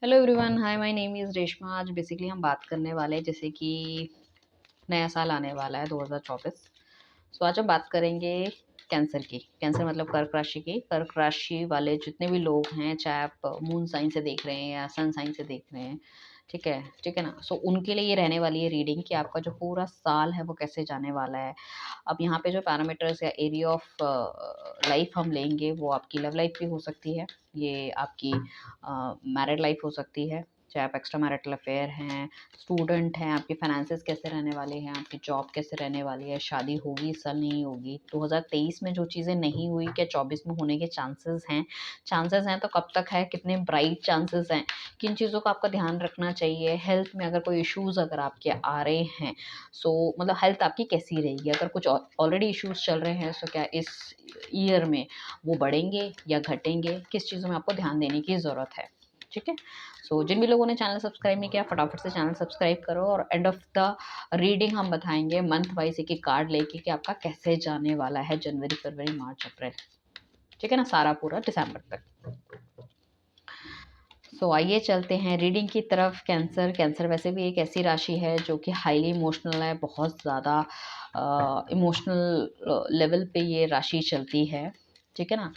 Hello everyone, hi, my name is Reshma. आज basically हम बात करने वाले हैं जैसे कि नया साल आने वाला है 2024। सो आज हम बात करेंगे कैंसर की। कैंसर मतलब कर्क राशि की। कर्क राशि वाले जितने भी लोग हैं, चाहे आप मून साइन से देख रहे हैं या सन साइन से देख रहे हैं, ठीक है ना। सो उनके लिए ये रहने वाली है रीडिंग कि आपका जो पूरा साल है वो कैसे जाने वाला है। अब यहाँ पे जो पैरामीटर्स या एरिया ऑफ लाइफ हम लेंगे वो आपकी लव लाइफ भी हो सकती है, ये आपकी मैरिड लाइफ हो सकती है, चाहे आप एक्स्ट्रा मैरिटल अफेयर हैं, स्टूडेंट हैं, आपके फाइनेंसेस कैसे रहने वाले हैं, आपकी जॉब कैसे रहने वाली है, शादी होगी इस साल नहीं होगी, 2023 में जो चीज़ें नहीं हुई क्या 24 में होने के चांसेस हैं तो कब तक है, कितने ब्राइट चांसेस हैं, किन चीज़ों का आपका ध्यान रखना चाहिए। हेल्थ में अगर कोई इश्यूज़ अगर आपके आ रहे हैं, सो मतलब हेल्थ आपकी कैसी रहेगी। अगर कुछ ऑलरेडी इश्यूज़ चल रहे हैं सो क्या इस ईयर में वो बढ़ेंगे या घटेंगे, किस चीज़ों में आपको ध्यान देने की ज़रूरत है। ठीक है। सो जिन भी लोगों ने चैनल सब्सक्राइब नहीं किया फटाफट से चैनल सब्सक्राइब करो, और एंड ऑफ द रीडिंग हम बताएंगे मंथ वाइज एक एक कार्ड लेके कि आपका कैसे जाने वाला है जनवरी फरवरी मार्च अप्रैल, ठीक है ना, सारा पूरा दिसंबर तक। सो आइए चलते हैं रीडिंग की तरफ। कैंसर वैसे भी एक ऐसी राशि है जो कि हाईली इमोशनल है, बहुत ज़्यादा इमोशनल लेवल पे ये राशि चलती है, ठीक है ना।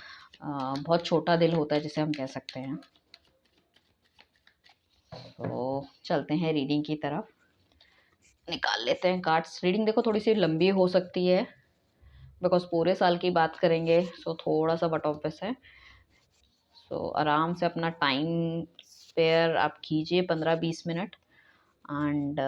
बहुत छोटा दिल होता है जिसे हम कह सकते हैं। तो चलते हैं रीडिंग की तरफ, निकाल लेते हैं कार्ड्स। रीडिंग देखो थोड़ी सी लंबी हो सकती है बिकॉज पूरे साल की बात करेंगे, सो थोड़ा सा बट ऑब्वियस है। सो आराम से अपना टाइम स्पेयर आप कीजिए 15-20 मिनट, एंड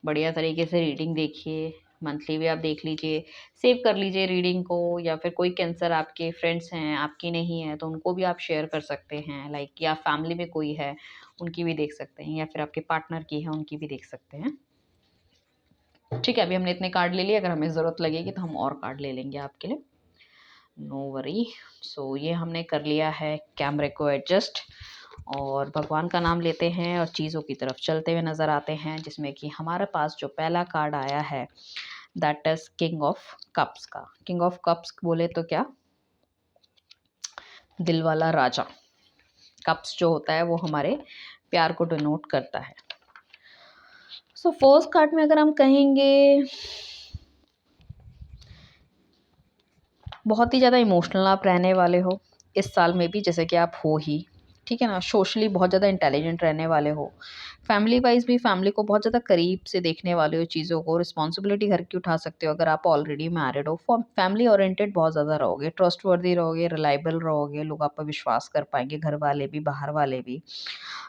बढ़िया तरीके से रीडिंग देखिए। मंथली भी आप देख लीजिए, सेव कर लीजिए रीडिंग को, या फिर कोई कैंसर आपके फ्रेंड्स हैं, आपकी नहीं है तो उनको भी आप शेयर कर सकते हैं, लाइक या फैमिली में कोई है उनकी भी देख सकते हैं, या फिर आपके पार्टनर की है उनकी भी देख सकते हैं। ठीक है, अभी हमने इतने कार्ड ले लिए, अगर हमें ज़रूरत लगेगी तो हम और कार्ड ले लेंगे आपके लिए, नो वरी। सो ये हमने कर लिया है कैमरे को एडजस्ट, और भगवान का नाम लेते हैं और चीज़ों की तरफ चलते हुए नज़र आते हैं, जिसमें कि हमारे पास जो पहला कार्ड आया है that is king of cups का। किंग ऑफ कप्स बोले तो क्या, दिल वाला राजा। कप्स जो होता है वो हमारे प्यार को डिनोट करता है। सो फर्स्ट कार्ड में अगर हम कहेंगे, बहुत ही ज़्यादा इमोशनल आप रहने वाले हो इस साल में भी, जैसे कि आप हो ही, ठीक है ना। सोशली बहुत ज़्यादा इंटेलिजेंट रहने वाले हो। फैमिली वाइज भी फैमिली को बहुत ज़्यादा करीब से देखने वाले हो, चीज़ों को, रिस्पॉन्सिबिलिटी घर की उठा सकते हो। अगर आप ऑलरेडी मैरिड हो, फैमिली ओरिएंटेड बहुत ज़्यादा रहोगे, ट्रस्टवर्दी रहोगे, रिलायबल रहोगे, लोग आप पर विश्वास कर पाएंगे, घर वाले भी बाहर वाले भी।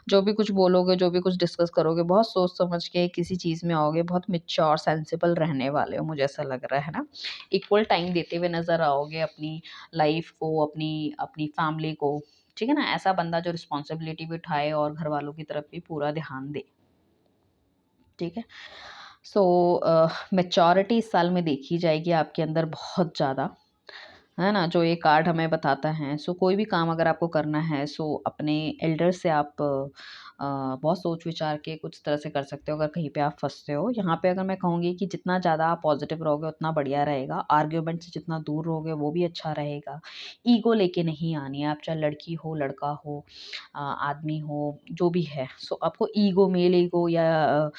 जो भी कुछ बोलोगे, जो भी कुछ डिस्कस करोगे, बहुत सोच समझ के किसी चीज़ में आओगे, बहुत मैच्योर सेंसिबल रहने वाले हो, मुझे ऐसा लग रहा है ना। इक्वल टाइम देते हुए नज़र आओगे अपनी लाइफ को, अपनी अपनी फैमिली को, ठीक है ना। ऐसा बंदा जो रिस्पॉन्सिबिलिटी भी उठाए और घर वालों की तरफ भी पूरा ध्यान दे, ठीक है। सो मैच्योरिटी इस साल में देखी जाएगी आपके अंदर बहुत ज़्यादा, है ना, जो ये कार्ड हमें बताता है। सो कोई भी काम अगर आपको करना है, सो अपने एल्डर से आप बहुत सोच विचार के कुछ तरह से कर सकते हो अगर कहीं पे आप फंसते हो। यहाँ पे अगर मैं कहूँगी कि जितना ज़्यादा आप पॉजिटिव रहोगे उतना बढ़िया रहेगा, आर्ग्यूमेंट से जितना दूर रहोगे वो भी अच्छा रहेगा। ईगो लेके नहीं आनी है, आप चाहे लड़की हो लड़का हो, आदमी हो, जो भी है। सो आपको ईगो, मेल ईगो या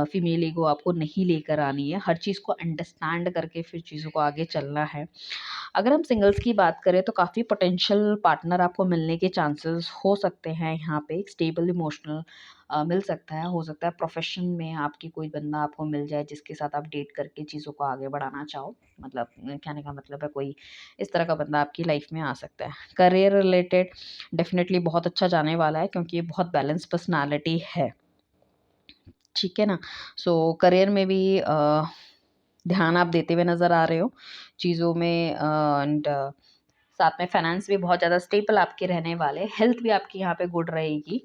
फीमेल ईगो आपको नहीं लेकर आनी है। हर चीज़ को अंडरस्टैंड करके फिर चीज़ों को आगे चलना है। अगर हम सिंगल्स की बात करें तो काफ़ी पोटेंशियल पार्टनर आपको मिलने के चांसेस हो सकते हैं। यहाँ पे एक स्टेबल इमोशनल मिल सकता है, हो सकता है प्रोफेशन में आपकी कोई बंदा आपको मिल जाए जिसके साथ आप डेट करके चीज़ों को आगे बढ़ाना चाहो। मतलब कहने का मतलब है कोई इस तरह का बंदा आपकी लाइफ में आ सकता है। करियर रिलेटेड डेफिनेटली बहुत अच्छा जाने वाला है, क्योंकि ये बहुत बैलेंस पर्सनालिटी है, ठीक है ना। सो करियर में भी ध्यान आप देते हुए नज़र आ रहे हो चीज़ों में, एंड साथ में फाइनेंस भी बहुत ज़्यादा स्टेबल आपके रहने वाले। हेल्थ भी आपकी यहाँ पे गुड रहेगी,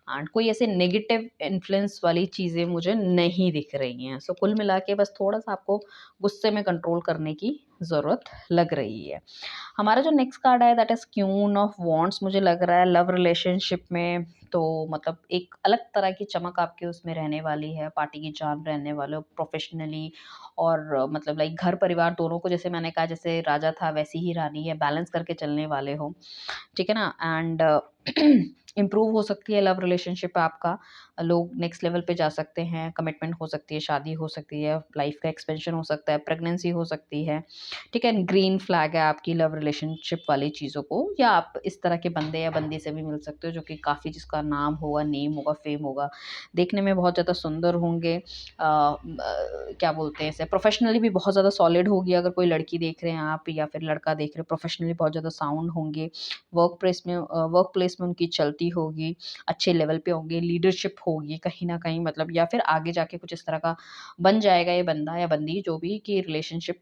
एंड कोई ऐसे नेगेटिव इन्फ्लुएंस वाली चीज़ें मुझे नहीं दिख रही हैं। सो कुल मिला के बस थोड़ा सा आपको गुस्से में कंट्रोल करने की ज़रूरत लग रही है। हमारा जो नेक्स्ट कार्ड है that is queen of wands. मुझे लग रहा है लव रिलेशनशिप में तो मतलब एक अलग तरह की चमक आपके उसमें रहने वाली है, पार्टी की जान रहने वाले हो प्रोफेशनली, और मतलब लाइक घर परिवार दोनों को, जैसे मैंने कहा जैसे राजा था वैसी ही रानी है, बैलेंस करके चलने वाले हो, ठीक है ना। एंड इम्प्रूव हो सकती है लव रिलेशनशिप आपका, लोग नेक्स्ट लेवल पे जा सकते हैं, कमिटमेंट हो सकती है, शादी हो सकती है, लाइफ का एक्सपेंशन हो सकता है, प्रेगनेंसी हो सकती है, ठीक है। ग्रीन फ्लैग है आपकी लव रिलेशनशिप वाली चीज़ों को, या आप इस तरह के बंदे या बंदी से भी मिल सकते हो जो कि काफ़ी, जिसका नाम होगा, नेम होगा, फेम होगा, देखने में बहुत ज़्यादा सुंदर होंगे, क्या बोलते हैं इसे, प्रोफेशनली भी बहुत ज़्यादा सॉलिड होगी अगर कोई लड़की देख रहे हैं आप या फिर लड़का देख रहे हो, प्रोफेशनली बहुत ज़्यादा साउंड होंगे, वर्क प्लेस में उनकी चलती होगी, अच्छे लेवल पे होंगे, लीडरशिप होगी कहीं न कहीं, मतलब या फिर आगे जाके कुछ इस तरह का बन जाएगा ये बंदा या बंदी जो भी, कि रिलेशनशिप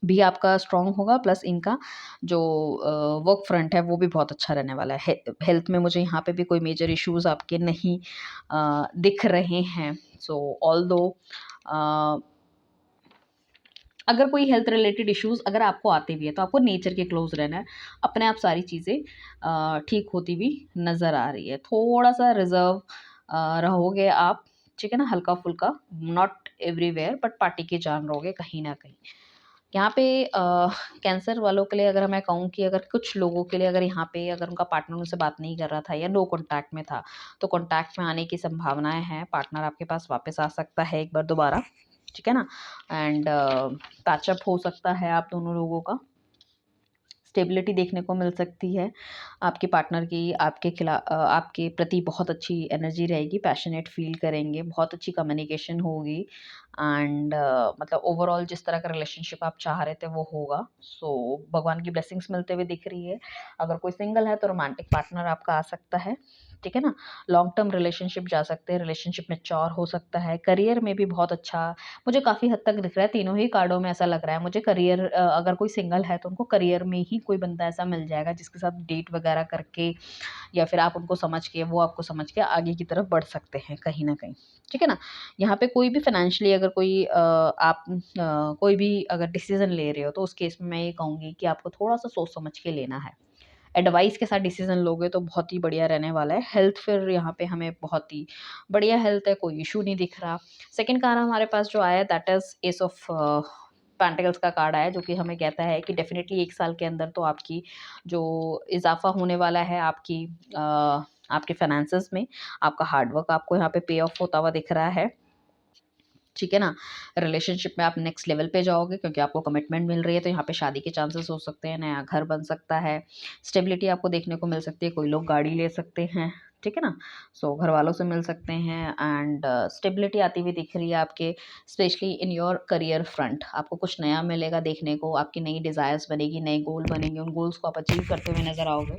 भी आपका स्ट्रॉन्ग होगा, प्लस इनका जो वर्क फ्रंट है वो भी बहुत अच्छा रहने वाला है। हेल्थ में मुझे यहाँ पे भी कोई मेजर इश्यूज़ आपके नहीं दिख रहे हैं। सो ऑल्दो अ, अगर कोई हेल्थ रिलेटेड इश्यूज़ अगर आपको आते भी हैं, तो आपको नेचर के क्लोज़ रहना है। अपने आप सारी चीज़ें ठीक होती हुई नज़र आ रही है। थोड़ा-सा रिज़र्व रहोगे आप, ठीक है ना? हल्का-फुल्का, नॉट एवरीवेयर बट पार्टी के जान रहोगे कहीं न कहीं। यहाँ पे कैंसर वालों के लिए अगर मैं कहूँ कि अगर कुछ लोगों के लिए अगर यहाँ पे अगर उनका पार्टनर उनसे बात नहीं कर रहा था या नो कॉन्टैक्ट में था, तो कॉन्टैक्ट में आने की संभावनाएँ हैं। पार्टनर आपके पास वापस आ सकता है एक बार दोबारा, ठीक है ना? एंड पैचअप हो सकता है आप दोनों लोगों का। स्टेबिलिटी देखने को मिल सकती है। आपके पार्टनर की आपके प्रति बहुत अच्छी एनर्जी रहेगी, पैशनेट फ़ील करेंगे, बहुत अच्छी कम्युनिकेशन होगी एंड मतलब ओवरऑल जिस तरह का रिलेशनशिप आप चाह रहे थे वो होगा। सो भगवान की ब्लेसिंग्स मिलते हुए दिख रही है। अगर कोई सिंगल है तो रोमांटिक पार्टनर आपका आ सकता है, ठीक है ना? लॉन्ग टर्म रिलेशनशिप जा सकते हैं, रिलेशनशिप मैच्योर हो सकता है, करियर में भी बहुत अच्छा मुझे काफ़ी हद तक दिख रहा है, तीनों ही कार्डों में ऐसा लग रहा है मुझे। करियर अगर कोई सिंगल है तो उनको करियर में ही कोई बंदा ऐसा मिल जाएगा जिसके साथ डेट वगैरह करके या फिर आप उनको समझ के, वो आपको समझ के आगे की तरफ बढ़ सकते हैं कहीं न कहीं, ठीक है ना? यहाँ पे कोई भी फाइनेंशियली अगर कोई कोई भी अगर डिसीज़न ले रहे हो तो उस केस में मैं ये कहूँगी कि आपको थोड़ा-सा सोच समझ के लेना है। एडवाइस के साथ डिसीज़न लोगे तो बहुत ही बढ़िया रहने वाला है। हेल्थ फिर यहाँ पे हमें बहुत ही बढ़िया हेल्थ है, कोई इश्यू नहीं दिख रहा। सेकंड कार्ड हमारे पास जो आया है that is S of pentacles का कार्ड आया है, जो कि हमें कहता है कि डेफ़िनिटली 1 साल के अंदर तो आपकी जो इज़ाफ़ा होने वाला है आपके फाइनेंसेस में, आपका हार्ड वर्क आपको यहाँ पे पे ऑफ होता हुआ दिख रहा है। ठीक है ना? रिलेशनशिप में आप नेक्स्ट लेवल पे जाओगे क्योंकि आपको कमिटमेंट मिल रही है, तो यहाँ पे शादी के चांसेस हो सकते हैं, नया घर बन सकता है, स्टेबिलिटी आपको देखने को मिल सकती है, कोई लोग गाड़ी ले सकते हैं, ठीक है ना? सो घर वालों से मिल सकते हैं एंड स्टेबिलिटी आती हुई दिख रही है आपके, specially in your career front. आपको कुछ नया मिलेगा देखने को, आपकी नई डिज़ायर्स बनेगी, नए गोल बनेंगे, उन गोल्स को आप अचीव करते हुए नज़र आओगे।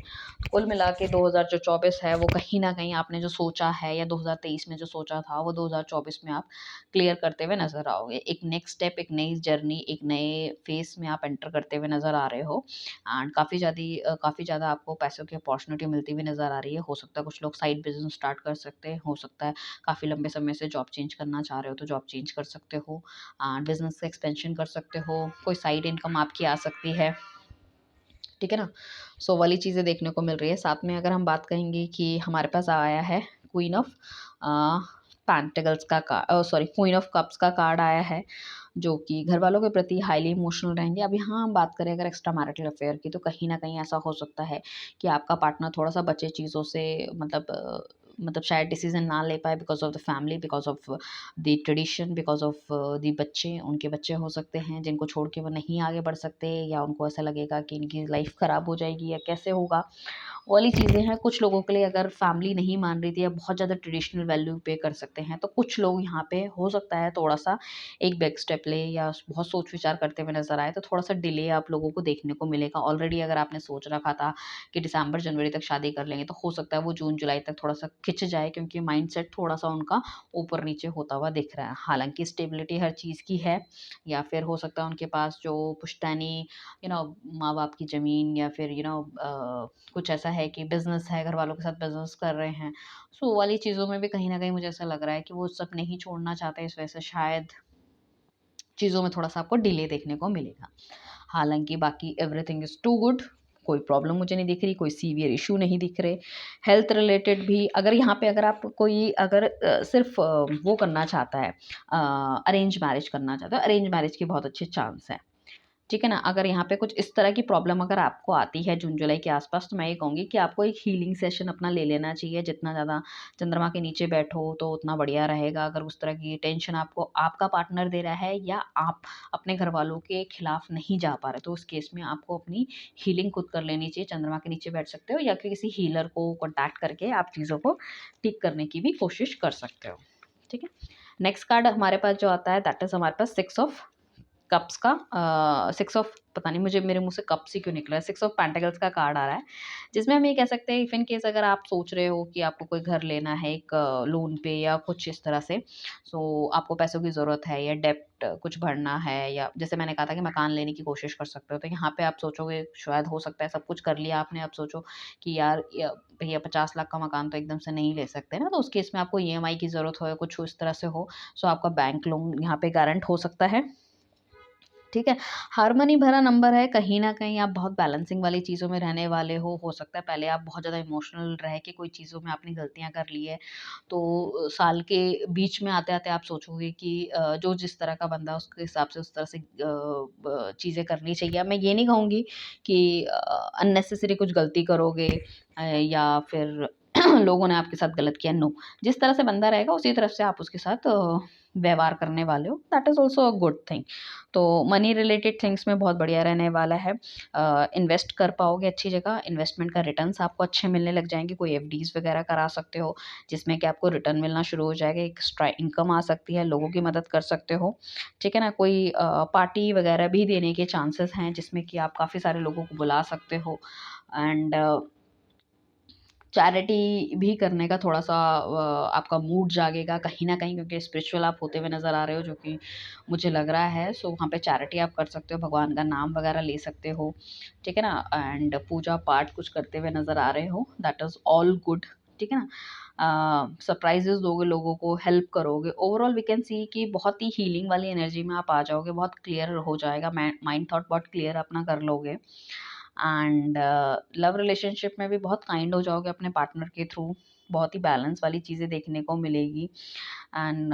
कुल मिला के 2024 है वो कहीं न कहीं आपने जो सोचा है या 2023 में जो सोचा था, वो 2024 में आप क्लियर करते हुए नज़र आओगे। एक नेक्स्ट स्टेप, एक नई जर्नी, एक नए फ़ेज़ में आप एंटर करते हुए नज़र आ रहे हो एंड काफ़ी ज़्यादा आपको पैसों की अपॉर्च्युनिटी मिलती हुई नज़र आ रही है। हो सकता है कुछ लोग साइड बिज़नेस स्टार्ट कर सकते हैं, हो सकता है काफ़ी लंबे समय से जॉब चेंज करना चाह रहे हो, तो जॉब चेंज कर सकते हो एंड बिज़नेस का एक्सपेंशन कर सकते हो, कोई साइड इनकम आपकी आ सकती है, ठीक है ना? सो वाली चीज़ें देखने को मिल रही है। साथ में अगर हम बात करेंगे कि हमारे पास आया है क्वीन ऑफ पेंटिकल्स का सॉरी क्वीन ऑफ कप्स का कार्ड आया है, जो कि घर वालों के प्रति हाईली इमोशनल रहेंगे। अब यहाँ हम बात करें अगर एक्स्ट्रा मैरिटल अफेयर की, तो कहीं न कहीं ऐसा हो सकता है कि आपका पार्टनर थोड़ा-सा बचे चीज़ों से, मतलब शायद डिसीज़न ना ले पाए because of the family, because of the tradition, because of the बच्चे, उनके बच्चे हो सकते हैं जिनको छोड़ के वो नहीं आगे बढ़ सकते, या उनको ऐसा लगेगा कि इनकी लाइफ़ ख़राब हो जाएगी या कैसे होगा, वो वाली चीज़ें हैं। कुछ लोगों के लिए अगर फैमिली नहीं मान रही थी या बहुत ज़्यादा ट्रेडिशनल वैल्यू पे कर सकते हैं, तो कुछ लोग यहाँ पे हो सकता है थोड़ा-सा एक बैक स्टेप ले या बहुत सोच-विचार करते हुए नज़र आए, तो थोड़ा-सा डिले आप लोगों को देखने को मिलेगा। ऑलरेडी अगर आपने सोच रखा था कि दिसंबर, जनवरी तक शादी कर लेंगे, तो हो सकता है वो जून, जुलाई तक थोड़ा-सा खिंच जाए क्योंकि माइंडसेट थोड़ा-सा उनका ऊपर-नीचे होता हुआ दिख रहा है। हालाँकि स्टेबिलिटी हर चीज़ की है, या फिर हो सकता है उनके पास जो पुश्तैनी माँ-बाप की ज़मीन, या फिर कुछ ऐसा है कि बिज़नेस है, घर वालों के साथ बिज़नेस कर रहे हैं। सो वो वाली चीज़ों में भी कहीं न कहीं मुझे ऐसा लग रहा है कि वो सब नहीं छोड़ना चाहते, इस वजह से शायद चीज़ों में थोड़ा-सा आपको डिले देखने को मिलेगा। हालाँकि बाकी एवरीथिंग इज़ टू गुड, कोई प्रॉब्लम मुझे नहीं दिख रही, कोई सीवियर इश्यू नहीं दिख रहे। हेल्थ रिलेटेड भी अगर यहाँ पे अगर आप कोई अगर सिर्फ़ वो करना चाहता है, अरेंज मैरिज करना चाहता है, अरेंज मैरिज के बहुत अच्छे चांस हैं। ठीक है ना? अगर यहाँ पे कुछ इस तरह की प्रॉब्लम अगर आपको आती है जून जुलाई के आसपास, तो मैं ये कहूँगी कि आपको एक हीलिंग सेशन अपना ले लेना चाहिए। जितना ज़्यादा चंद्रमा के नीचे बैठो तो उतना बढ़िया रहेगा। अगर उस तरह की टेंशन आपको आपका पार्टनर दे रहा है या आप अपने घर वालों के खिलाफ नहीं जा पा रहे, तो उस केस में आपको अपनी हीलिंग खुद कर लेनी चाहिए। चंद्रमा के नीचे बैठ सकते हो या फिर किसी हीलर को कॉन्टैक्ट करके आप चीज़ों को ठीक करने की भी कोशिश कर सकते हो। ठीक है? नेक्स्ट कार्ड हमारे पास जो आता है दैट इज़ हमारे पास 6 ऑफ कप्स का 6 ऑफ, पता नहीं मुझे मेरे मुँह से कप्स ही क्यों निकला है, 6 ऑफ पेंटिकल्स का कार्ड आ रहा है, जिसमें हम ये कह सकते हैं इफ इन केस अगर आप सोच रहे हो कि आपको कोई घर लेना है एक लोन पे या कुछ इस तरह से, सो आपको पैसों की ज़रूरत है या डेब्ट कुछ भरना है, या जैसे मैंने कहा था कि मकान लेने की कोशिश कर सकते हो, तो यहाँ पे आप सोचोगे शायद हो सकता है सब कुछ कर लिया आपने, अब सोचो कि यार भैया 50 लाख का मकान तो एकदम से नहीं ले सकते ना, तो उस केस में आपको ईएमआई की ज़रूरत हो या कुछ इस तरह से हो, सो आपका बैंक लोन यहाँ पे गारंट हो सकता है। ठीक है? हार्मनी भरा नंबर है, कहीं न कहीं आप बहुत बैलेंसिंग वाली चीज़ों में रहने वाले हो सकता है पहले आप बहुत ज़्यादा इमोशनल रह के कोई चीज़ों में आपने गलतियाँ कर ली है, तो साल के बीच में आते-आते आप सोचोगे कि जो जिस तरह का बंदा है उसके हिसाब से उस तरह से ब चीज़ें करनी चाहिए। मैं ये नहीं कहूँगी कि अननेसेसरी कुछ गलती करोगे या फिर लोगों ने आपके साथ गलत किया, नो। जिस तरह से बंदा रहेगा उसी तरफ से आप उसके साथ व्यवहार करने वाले हो, that is also a good thing. तो मनी रिलेटेड थिंग्स में बहुत बढ़िया रहने वाला है। इन्वेस्ट कर पाओगे अच्छी जगह, इन्वेस्टमेंट का रिटर्न्स आपको अच्छे मिलने लग जाएँगे, कोई एफडीज़ वगैरह करा सकते हो, जिसमें कि आपको रिटर्न मिलना शुरू हो जाएगा, एक एक्स्ट्रा इनकम आ सकती है, लोगों की मदद कर सकते हो, ठीक है ना? कोई पार्टी वगैरह भी देने के चांसेस हैं, जिसमें कि आप काफ़ी सारे लोगों को बुला सकते हो एंड चैरिटी भी करने का थोड़ा-सा आपका मूड जागेगा कहीं न कहीं, क्योंकि स्पिरिचुअल आप होते हुए नज़र आ रहे हो, जो कि मुझे लग रहा है। सो वहाँ पे चैरिटी आप कर सकते हो, भगवान का नाम वगैरह ले सकते हो, ठीक है ना? एंड पूजा-पाठ कुछ करते हुए नज़र आ रहे हो, दैट इज़ ऑल गुड, ठीक है ना? सरप्राइज़ेज़ दोगे लोगों को, हेल्प करोगे। ओवरऑल वी कैन सी कि बहुत ही हीलिंग वाली एनर्जी में आप आ जाओगे, बहुत क्लियर हो जाएगा, माइंड थॉट बहुत क्लियर अपना कर लोगे। एंड लव रिलेशनशिप में भी बहुत काइंड हो जाओगे अपने पार्टनर के थ्रू, बहुत ही बैलेंस वाली चीज़ें देखने को मिलेगी एंड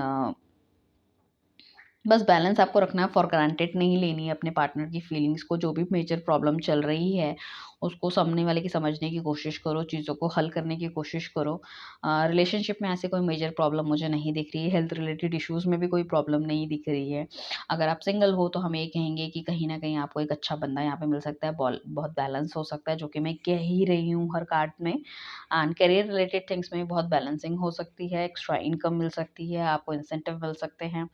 बस बैलेंस आपको रखना है, फॉर ग्रांटेड नहीं लेनी है अपने पार्टनर की फीलिंग्स को, जो भी मेजर प्रॉब्लम चल रही है, उसको सामने वाले की समझने की कोशिश करो, चीज़ों को हल करने की कोशिश करो। रिलेशनशिप में ऐसे कोई मेजर प्रॉब्लम मुझे नहीं दिख रही है, हेल्थ रिलेटेड इश्यूज़ में भी कोई प्रॉब्लम नहीं दिख रही है। अगर आप सिंगल हो तो हम ये कहेंगे कि कहीं न कहीं आपको एक अच्छा बंदा यहाँ पे मिल सकता है, बहुत बैलेंस हो सकता है, जो कि मैं कह ही रही हूँ हर कार्ड में। एंड करियर रिलेटेड थिंग्स में भी बहुत बैलेंसिंग हो सकती है, एक्स्ट्रा इनकम मिल सकती है, आपको इंसेंटिव मिल सकते हैं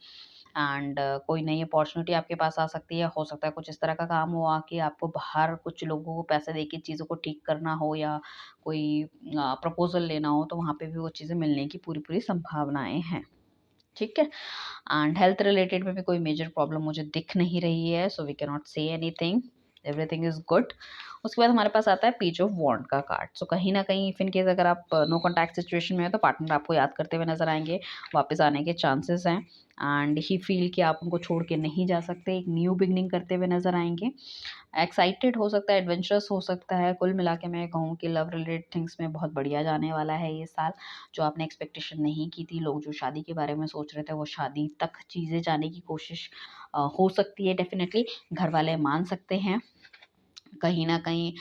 एंड कोई नई अपॉर्चुनिटी आपके पास आ सकती है। हो सकता है कुछ इस तरह का काम हो कि आपको बाहर कुछ लोगों को पैसे देके चीज़ों को ठीक करना हो या कोई प्रपोज़ल लेना हो, तो वहाँ पे भी वो चीज़ें मिलने की पूरी-पूरी संभावनाएँ हैं। ठीक है? एंड हेल्थ रिलेटेड में भी कोई मेजर प्रॉब्लम मुझे दिख नहीं रही है, so we can not say anything, everything is good. उसके बाद हमारे पास आता है पेज ऑफ वॉन्ड का कार्ड। सो कहीं न कहीं इफ इन केस अगर आप नो कॉन्टैक्ट सिचुएशन में हो, तो पार्टनर आपको याद करते हुए नज़र आएँगे, वापस आने के चांसेस हैं एंड ही फील कि आप उनको छोड़ के नहीं जा सकते, एक न्यू बिगिनिंग करते हुए नज़र आएँगे। एक्साइटेड हो सकता है, एडवेंचरस हो सकता है, कुल मिला के मैं कहूँ कि लव रिलेटेड थिंग्स में बहुत बढ़िया जाने वाला है ये साल। जो आपने एक्सपेक्टेशन नहीं की थी, लोग जो शादी के बारे में सोच रहे थे, वो शादी तक चीज़ें जाने की कोशिश हो सकती है डेफ़िनेटली, घर वाले मान सकते हैं। कहीं न कहीं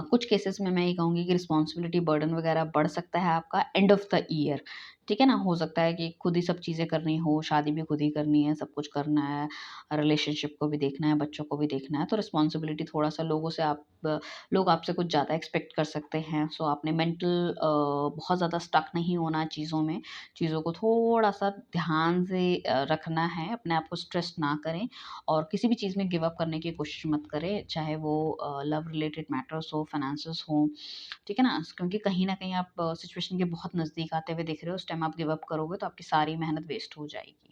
कुछ केसेस में मैं ये कहूँगी कि रिस्पॉन्सिबिलिटी बर्डन वगैरह बढ़ सकता है आपका एंड ऑफ द ईयर, ठीक है ना? हो सकता है कि खुद ही सब चीज़ें करनी हो, शादी भी खुद ही करनी है, सब कुछ करना है, रिलेशनशिप को भी देखना है, बच्चों को भी देखना है, तो रिस्पॉन्सिबिलिटी थोड़ा-सा लोगों से लोग आपसे कुछ ज़्यादा एक्सपेक्ट कर सकते हैं। सो आपने मेंटल बहुत ज़्यादा स्टक नहीं होना चीज़ों में, चीज़ों को थोड़ा-सा ध्यान से रखना है, अपने आप को स्ट्रेस ना करें और किसी भी चीज़ में गिव अप करने की कोशिश मत करें, चाहे वो लव रिलेटेड मैटर्स हो, फाइनेंसेस हो, ठीक है ना? क्योंकि कहीं न कहीं आप सिचुएशन के बहुत नज़दीक आते हुए दिख रहे हो, उस टाइम आप गिव अप करोगे तो आपकी सारी मेहनत वेस्ट हो जाएगी।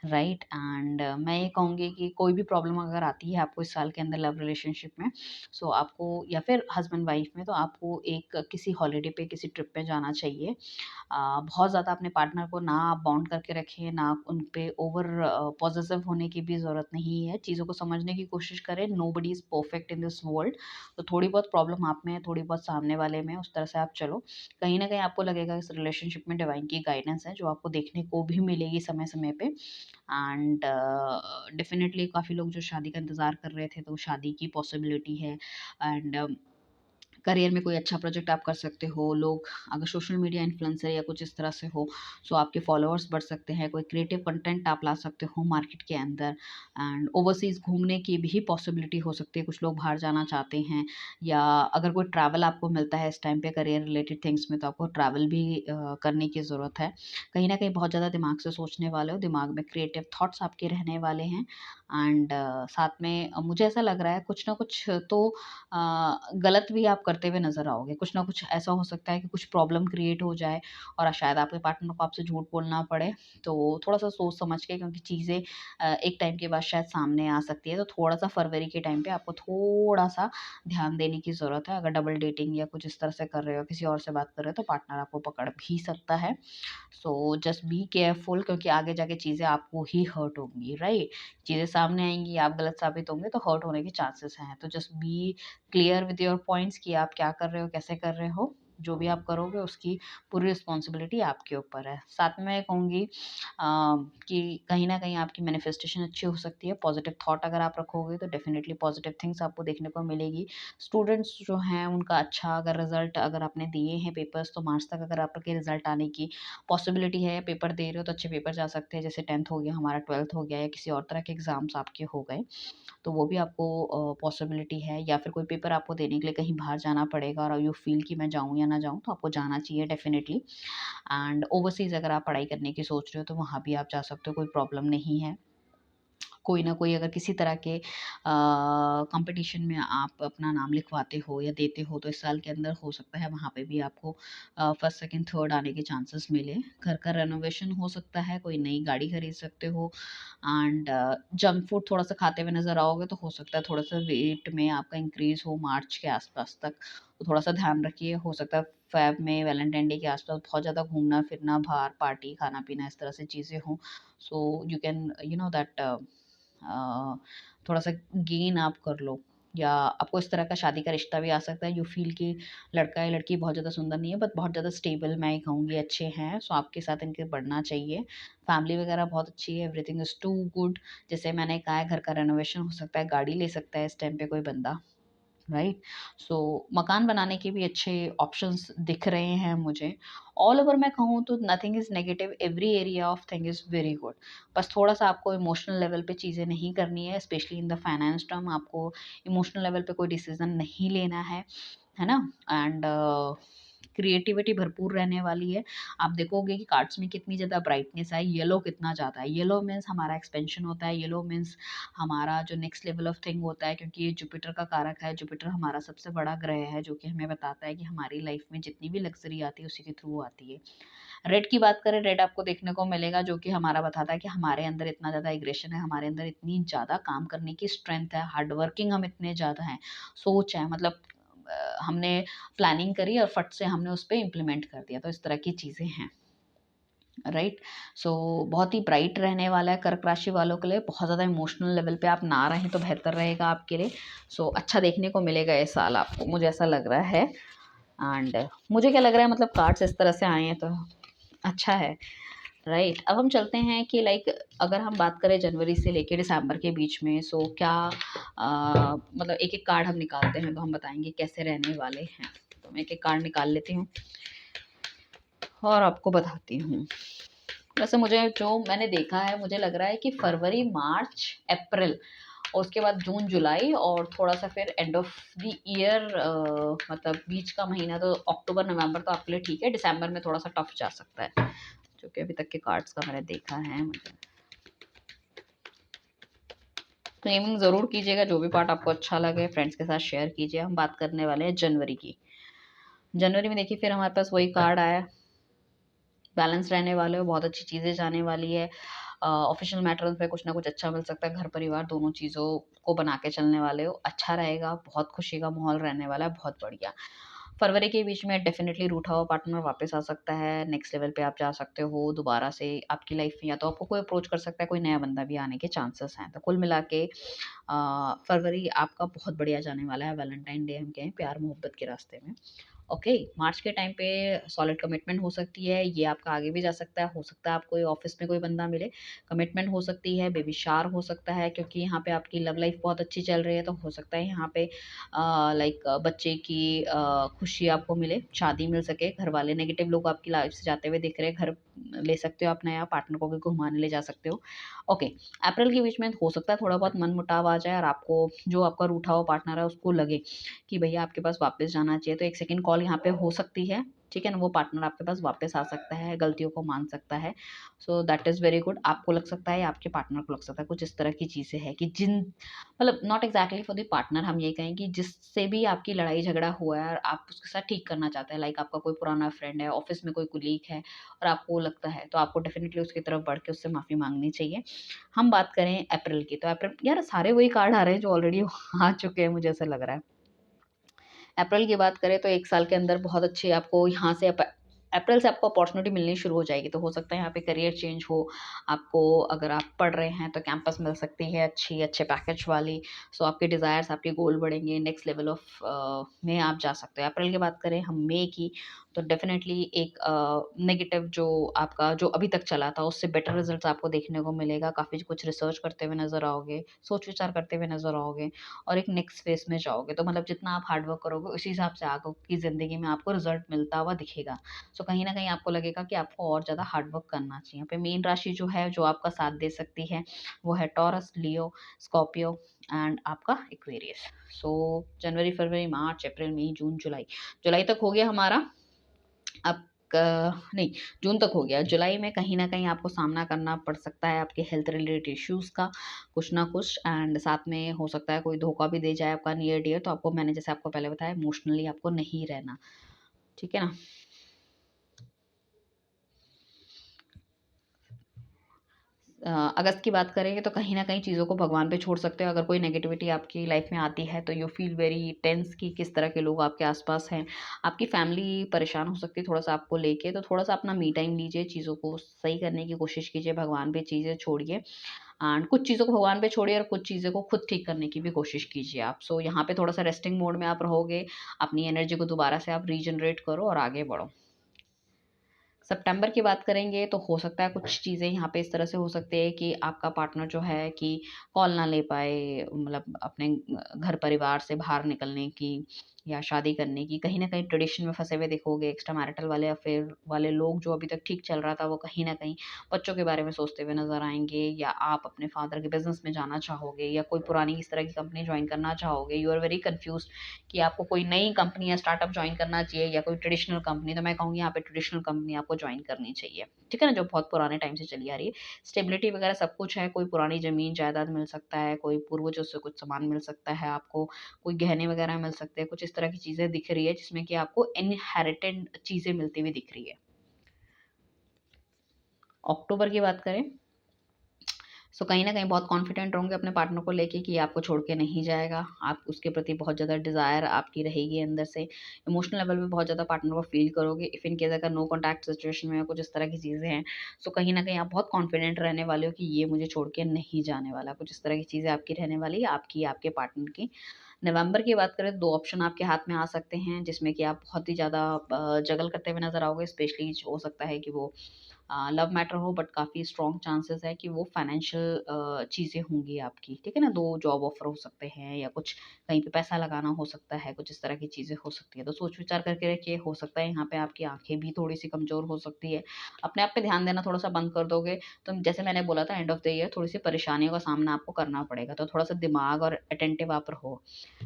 राइट एंड मैं ये कहूँगी कि कोई भी प्रॉब्लम अगर आती है आपको इस साल के अंदर लव रिलेशनशिप में, सो आपको या फिर हस्बैंड वाइफ में, तो आपको एक किसी हॉलिडे पे किसी ट्रिप पे जाना चाहिए। बहुत ज़्यादा अपने पार्टनर को ना आप बाउंड करके रखें, ना उन पे ओवर पॉसेसिव होने की भी ज़रूरत नहीं है, चीज़ों को समझने की कोशिश करें, nobody is perfect in this world. तो थोड़ी बहुत प्रॉब्लम आप में है, थोड़ी बहुत सामने वाले में है, उस तरह से आप चलो। कहीं न कहीं आपको लगेगा इस रिलेशनशिप में डिवाइन की गाइडेंस है, जो आपको देखने को भी मिलेगी समय-समय पे। एंड डेफिनेटली काफ़ी लोग जो शादी का इंतज़ार कर रहे थे तो शादी की पॉसिबिलिटी है। एंड करियर में कोई अच्छा प्रोजेक्ट आप कर सकते हो। लोग अगर सोशल मीडिया इन्फ्लुएंसर या कुछ इस तरह से हो, सो आपके फॉलोअर्स बढ़ सकते हैं। कोई क्रिएटिव कंटेंट आप ला सकते हो मार्केट के अंदर। एंड ओवरसीज़ घूमने की भी पॉसिबिलिटी हो सकती है, कुछ लोग बाहर जाना चाहते हैं। या अगर कोई ट्रैवल आपको मिलता है इस टाइम पे करियर रिलेटेड थिंग्स में, तो आपको ट्रैवल भी करने की ज़रूरत है। कहीं ना कहीं बहुत ज़्यादा दिमाग से सोचने वाले हो, दिमाग में क्रिएटिव थॉट्स आपके रहने वाले हैं। एंड साथ में मुझे ऐसा लग रहा है कुछ ना कुछ तो गलत भी आप करते हुए नज़र आओगे। कुछ ना कुछ ऐसा हो सकता है कि कुछ प्रॉब्लम क्रिएट हो जाए और शायद आपके पार्टनर को आपसे झूठ बोलना पड़े। तो थोड़ा-सा सोच समझ के, क्योंकि चीज़ें एक टाइम के बाद शायद सामने आ सकती है, तो थोड़ा-सा फरवरी के टाइम पे आपको थोड़ा-सा ध्यान देने की ज़रूरत है। अगर डबल डेटिंग या कुछ इस तरह से कर रहे हो, किसी और से बात कर रहे हो, तो पार्टनर आपको पकड़ भी सकता है। सो जस्ट बी केयरफुल, क्योंकि आगे जाके चीज़ें आपको ही हर्ट होंगी, राइट? चीज़ें सामने आएँगी, आप गलत साबित होंगे तो हर्ट होने के चांसेस हैं। तो just be clear with your points कि आप क्या कर रहे हो, कैसे कर रहे हो। जो भी आप करोगे उसकी पूरी रिस्पॉन्सिबिलिटी आपके ऊपर है। साथ में मैं कहूँगी कि कहीं न कहीं आपकी मैनिफेस्टेशन अच्छी हो सकती है। पॉजिटिव थॉट अगर आप रखोगे तो डेफ़िनिटली पॉजिटिव थिंग्स आपको देखने को मिलेगी। स्टूडेंट्स जो हैं उनका अच्छा अगर रिज़ल्ट अगर आपने दिए हैं पेपर्स, तो मार्च तक अगर आपके रिज़ल्ट आने की पॉसिबिलिटी है, पेपर दे रहे हो तो अच्छे पेपर जा सकते हैं। जैसे 10th हो गया हमारा, 12th हो गया, या किसी और तरह के एग्ज़ाम्स आपके हो गए, तो वो भी आपको पॉसिबिलिटी है। या फिर कोई पेपर आपको देने के लिए कहीं बाहर जाना पड़ेगा और यू फ़ील कि मैं जाऊँ या ना जाऊँ, तो आपको जाना चाहिए डेफ़िनिटली। एंड ओवरसीज़ अगर आप पढ़ाई करने की सोच रहे हो तो वहाँ भी आप जा सकते हो, कोई प्रॉब्लम नहीं है। कोई ना कोई अगर किसी तरह के कंपटीशन में आप अपना नाम लिखवाते हो या देते हो, तो इस साल के अंदर हो सकता है वहाँ पे भी आपको फर्स्ट, सेकंड, थर्ड आने के चांसेस मिले। घर का रेनोवेशन हो सकता है, कोई नई गाड़ी खरीद सकते हो। एंड जंक फूड थोड़ा सा खाते हुए नज़र आओगे, तो हो सकता है थोड़ा सा वेट में आपका इंक्रीज हो मार्च के आसपास तक, तो थोड़ा सा ध्यान रखिए। हो सकता है फ़ेब में वैलेंटाइन डे के आसपास बहुत ज़्यादा घूमना फिरना, बाहर पार्टी खाना पीना इस तरह से चीज़ें हों। So you can you know that थोड़ा-सा गेन आप कर लो। या आपको इस तरह का शादी का रिश्ता भी आ सकता है, यू फ़ील कि लड़का या लड़की बहुत ज़्यादा सुंदर नहीं है, बट बहुत ज़्यादा स्टेबल मैं कहूँगी अच्छे हैं, सो आपके साथ इनके बढ़ना चाहिए। फैमिली वगैरह बहुत अच्छी है, एवरीथिंग इज़ टू गुड। जैसे मैंने कहा है, घर का रेनोवेशन हो सकता है, गाड़ी ले सकता है इस टाइम पे कोई बंदा। राइट। सो मकान बनाने के भी अच्छे ऑप्शंस दिख रहे हैं मुझे। ऑल ओवर मैं कहूँ तो nothing is negative, every area of thing is very good. बस थोड़ा-सा आपको इमोशनल लेवल पे चीज़ें नहीं करनी है, specially in the finance term आपको इमोशनल लेवल पे कोई डिसीज़न नहीं लेना है ना? एंड क्रिएटिविटी भरपूर रहने वाली है। आप देखोगे कि कार्ड्स में कितनी ज़्यादा ब्राइटनेस है, येलो कितना ज़्यादा है। येलो मीन्स हमारा एक्सपेंशन होता है, येलो मीन्स हमारा जो नेक्स्ट लेवल ऑफ थिंग होता है, क्योंकि ये जुपिटर का कारक है। जुपिटर हमारा सबसे बड़ा ग्रह है, जो कि हमें बताता है कि हमारी लाइफ में जितनी भी लग्ज़री आती है उसी के थ्रू आती है। रेड की बात करें, रेड आपको देखने को मिलेगा, जो कि हमारा बताता है कि हमारे अंदर इतना ज़्यादा एग्रेशन है, हमारे अंदर इतनी ज़्यादा काम करने की स्ट्रेंथ है, हार्ड वर्किंग हम इतने ज़्यादा हैं, सोच है, मतलब हमने प्लानिंग करी और फट से हमने उस पे इम्प्लीमेंट कर दिया, तो इस तरह की चीज़ें हैं। राइट। सो बहुत ही ब्राइट रहने वाला है कर्क राशि वालों के लिए। बहुत ज़्यादा इमोशनल लेवल पे आप ना रहें तो बेहतर रहेगा आपके लिए। सो अच्छा देखने को मिलेगा ये साल आपको, मुझे ऐसा लग रहा है। एंड मुझे क्या लग रहा है, मतलब कार्ड्स इस तरह से आए हैं तो अच्छा है। राइट। अब हम चलते हैं कि लाइक अगर हम बात करें जनवरी से लेके दिसंबर के बीच में, सो क्या मतलब एक एक कार्ड हम निकालते हैं तो हम बताएंगे कैसे रहने वाले हैं। तो मैं एक एक कार्ड निकाल लेती हूँ और आपको बताती हूँ। वैसे मुझे जो मैंने देखा है, मुझे लग रहा है कि फरवरी, मार्च, अप्रैल और उसके बाद जून, जुलाई और थोड़ा-सा फिर एंड ऑफ द ईयर मतलब बीच का महीना तो अक्टूबर, नवंबर तो आपके लिए ठीक है। दिसंबर में थोड़ा-सा टफ जा सकता है, जो कि अभी तक के कार्ड्स का मैंने देखा है मुझे। क्लेमिंग ज़रूर कीजिएगा, जो भी पार्ट आपको अच्छा लगे फ्रेंड्स के साथ शेयर कीजिए। हम बात करने वाले हैं जनवरी की। जनवरी में देखिए फिर हमारे पास वही कार्ड आया, बैलेंस रहने वाले हो, बहुत अच्छी चीज़ें जाने वाली है। ऑफ़िशियल मैटर्स पे कुछ ना कुछ अच्छा मिल सकता है, घर परिवार दोनों चीज़ों को बना के चलने वाले हो, अच्छा रहेगा, बहुत खुशी का माहौल रहने वाला है, बहुत बढ़िया। फरवरी के बीच में डेफ़िनेटली रूठा हुआ पार्टनर वापस आ सकता है, नेक्स्ट लेवल पे आप जा सकते हो दोबारा से आपकी लाइफ़ में, या तो आपको कोई अप्रोच कर सकता है, कोई नया बंदा भी आने के चांसेस हैं। तो कुल मिला के फरवरी आपका बहुत बढ़िया जाने वाला है, वैलेंटाइन डे हम कहें प्यार मोहब्बत के रास्ते में। ओके, मार्च के टाइम पे सॉलिड कमिटमेंट हो सकती है, ये आपका आगे भी जा सकता है, हो सकता है आपको ऑफिस में कोई बंदा मिले, कमिटमेंट हो सकती है, बेबी शावर हो सकता है, क्योंकि यहाँ पे आपकी लव लाइफ बहुत अच्छी चल रही है, तो हो सकता है यहाँ पे लाइक बच्चे की खुशी आपको मिले, शादी मिल सके, घर वाले नेगेटिव लोग आपकी लाइफ से जाते हुए दिख रहे हैं, घर ले सकते हो आप नया, पार्टनर को भी घुमाने ले जा सकते हो। ओके, अप्रैल के बीच में हो सकता है थोड़ा बहुत मन मुटाव आ जाए और आपको जो आपका रूठा हुआ पार्टनर है उसको लगे कि भैया आपके पास वापस जाना चाहिए, तो एक सेकंड कॉल यहाँ पे हो सकती है, ठीक है ना? वो पार्टनर आपके पास वापस आ सकता है, गलतियों को मान सकता है। So that is very good. आपको लग सकता है या आपके पार्टनर को लग सकता है, कुछ इस तरह की चीज़ें हैं कि जिन मतलब not exactly for the partner, हम ये कहें कि जिससे भी आपकी लड़ाई झगड़ा हुआ है और आप उसके साथ ठीक करना चाहते हैं, लाइक आपका कोई पुराना फ्रेंड है, ऑफिस में कोई कुलीग है और आपको लगता है, तो आपको डेफिनेटली उसकी तरफ बढ़ के उससे माफ़ी मांगनी चाहिए। हम बात करें अप्रैल की, तो अप्रैल यार सारे वही कार्ड आ रहे हैं जो ऑलरेडी आ चुके हैं, मुझे ऐसा लग रहा है। अप्रैल की बात करें तो 1 साल के अंदर बहुत अच्छे आपको यहाँ से अप्रैल से आपको अपॉर्च्युनिटी मिलनी शुरू हो जाएगी, तो हो सकता है यहाँ पे करियर चेंज हो, आपको अगर आप पढ़ रहे हैं तो कैंपस मिल सकती है अच्छी, अच्छे पैकेज वाली, सो आपके डिज़ायर्स, आपके गोल बढ़ेंगे, नेक्स्ट लेवल ऑफ में आप जा सकते हैं। अप्रैल की बात करें हम मई की, तो डेफ़िनेटली एक नेगेटिव जो आपका जो अभी तक चला था उससे बेटर रिज़ल्ट्स आपको देखने को मिलेगा, काफ़ी कुछ रिसर्च करते हुए नज़र आओगे, सोच-विचार करते हुए नज़र आओगे और एक नेक्स्ट फेज़ में जाओगे। तो मतलब जितना आप हार्ड वर्क करोगे उसी हिसाब से आगे की ज़िंदगी में आपको रिज़ल्ट मिलता हुआ दिखेगा। सो कहीं न कहीं आपको लगेगा कि आपको और ज़्यादा हार्ड वर्क करना चाहिए। यहाँ पे मेन राशि जो है, जो आपका साथ दे सकती है, वो है टॉरस, लियो, स्कॉर्पियो एंड आपका एक्वेरियस। सो जनवरी, फरवरी, मार्च, अप्रैल, मई, जून, जुलाई। जुलाई तक हो गया हमारा। अब नहीं, जून तक हो गया। जुलाई में कहीं न कहीं आपको सामना करना पड़ सकता है आपके हेल्थ रिलेटेड इश्यूज़ का, कुछ ना कुछ, एंड साथ में हो सकता है कोई धोखा भी दे जाए आपका नियर डियर, तो आपको मैंने जैसे आपको पहले बताया इमोशनली आपको नहीं रहना, ठीक है ना? अगस्त की बात करेंगे तो कहीं न कहीं चीज़ों को भगवान पे छोड़ सकते हो। अगर कोई नेगेटिविटी आपकी लाइफ़ में आती है तो यू फ़ील वेरी टेंस कि किस तरह के लोग आपके आस-पास हैं। आपकी फ़ैमिली परेशान हो सकती है थोड़ा-सा आपको लेके, तो थोड़ा-सा अपना मी टाइम लीजिए, चीज़ों को सही करने की कोशिश कीजिए, भगवान पे चीज़ें छोड़िए एंड कुछ चीज़ों को भगवान पे छोड़िए और कुछ चीज़ों को खुद ठीक करने की भी कोशिश कीजिए आप। सो यहाँ पे थोड़ा-सा रेस्टिंग मोड में आप रहोगे, अपनी एनर्जी को दोबारा से आप रीजनरेट करो और आगे बढ़ो। सितंबर की बात करेंगे तो हो सकता है कुछ चीज़ें यहाँ पे इस तरह से हो सकती है कि आपका पार्टनर जो है कि कॉल ना ले पाए, मतलब अपने घर परिवार से बाहर निकलने की या शादी करने की, कहीं न कहीं ट्रेडिशन में फँसे हुए दिखोगे। एक्स्ट्रा मैरिटल वाले अफ़ेयर वाले लोग जो अभी तक ठीक चल रहा था, वो कहीं न कहीं बच्चों के बारे में सोचते हुए नज़र आएँगे, या आप अपने फादर के बिज़नेस में जाना चाहोगे या कोई पुरानी इस तरह की कंपनी जॉइन करना चाहोगे। यू आर वेरी कन्फ्यूज़्ड कि आपको कोई नई कंपनी या स्टार्टअप जॉइन करना चाहिए या कोई ट्रेडिशनल कंपनी, तो मैं कहूँगी यहाँ पे ट्रेडिशनल कंपनी आपको जॉइन करनी चाहिए, ठीक है ना? जो बहुत पुराने टाइम से चली आ रही है। स्टेबिलिटी वगैरह सब कुछ है, कोई पुरानी ज़मीन जायदाद मिल सकता है, कोई पूर्वजों से कुछ सामान मिल सकता है आपको, कोई गहने वगैरह मिल सकते हैं, कुछ इस तरह की चीज़ें दिख रही है जिसमें कि आपको इनहेरिटेड चीज़ें मिलती हुई दिख रही है। अक्टूबर की बात करें, सो कहीं न कहीं बहुत कॉन्फिडेंट रहोगे अपने पार्टनर को लेके कि आपको छोड़ के नहीं जाएगा। आप उसके प्रति बहुत ज़्यादा डिज़ायर आपकी रहेगी अंदर से। इमोशनल लेवल पे बहुत ज़्यादा पार्टनर को फ़ील करोगे। इफ इन केस अगर नो कॉन्टैक्ट सिचुएशन में कुछ इस तरह की चीज़ें हैं, सो कहीं न कहीं आप बहुत कॉन्फिडेंट रहने वाले हो कि ये मुझे छोड़ के नहीं जाने वाला। कुछ इस तरह की चीज़ें आपकी रहने वाली है, आपकी, आपके पार्टनर की। नवंबर की बात करें, 2 ऑप्शन आपके हाथ में आ सकते हैं जिसमें कि आप बहुत ही ज़्यादा जगल करते हुए नज़र आओगे। स्पेशली हो सकता है कि वो लव मैटर हो, बट काफ़ी स्ट्रॉन्ग चांसेस है कि वो फाइनेंशियल चीज़ें होंगी आपकी, ठीक है ना? 2 जॉब ऑफ़र हो सकते हैं या कुछ कहीं पे पैसा लगाना हो सकता है, कुछ इस तरह की चीज़ें हो सकती हैं। तो सोच-विचार करके रखिए, हो सकता है यहाँ पे आपकी आँखें भी थोड़ी-सी कमज़ोर हो सकती है। अपने आप पे ध्यान देना थोड़ा-सा बंद कर दोगे, तो जैसे मैंने बोला था एंड ऑफ़ द ईयर थोड़ी-सी परेशानियों का सामना आपको करना पड़ेगा, तो थोड़ा-सा दिमाग और अटेंटिव आप रहो।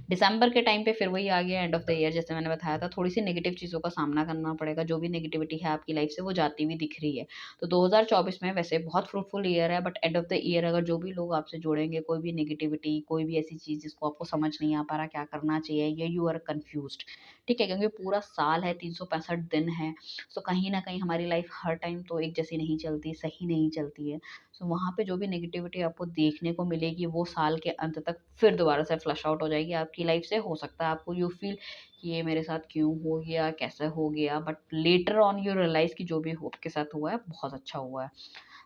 दिसंबर के टाइम पे फिर वही आ गया एंड ऑफ द ईयर, जैसे मैंने बताया था, थोड़ी-सी नेगेटिव चीज़ों का सामना करना पड़ेगा, जो भी नेगेटिविटी है आपकी लाइफ़ से वो जाती हुई दिख रही है। तो 2024 में वैसे बहुत फ्रूटफुल ईयर है, but end of the year अगर जो भी लोग आपसे जुड़ेंगे, कोई भी नेगेटिविटी, कोई भी ऐसी चीज़ जिसको आपको समझ नहीं आ पा रहा क्या करना चाहिए, या यू आर कन्फ्यूज़्ड, ठीक है? क्योंकि पूरा साल है, 365 दिन है, सो कहीं न कहीं हमारी लाइफ़ हर टाइम तो एक जैसी नहीं चलती, सही नहीं चलती है। सो वहाँ पे जो भी नेगेटिविटी आपको देखने को मिलेगी, वो साल के अंत तक फिर दोबारा से फ्लश आउट हो जाएगी आपकी लाइफ से। हो सकता है आपको यू फील कि ये मेरे साथ क्यों हो गया, कैसे हो गया, but later on you realise कि जो भी हो आपके साथ हुआ है, बहुत अच्छा हुआ है।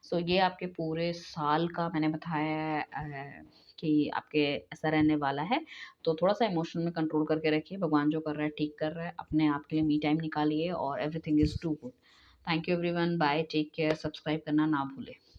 सो ये आपके पूरे साल का मैंने बताया है कि आपके ऐसा रहने वाला है। तो थोड़ा-सा इमोशन में कंट्रोल करके रखिए, भगवान जो कर रहा है ठीक कर रहा है, अपने आप के लिए मी टाइम निकालिए और everything is too good. Thank you everyone, bye, take care, subscribe करना ना भूलें।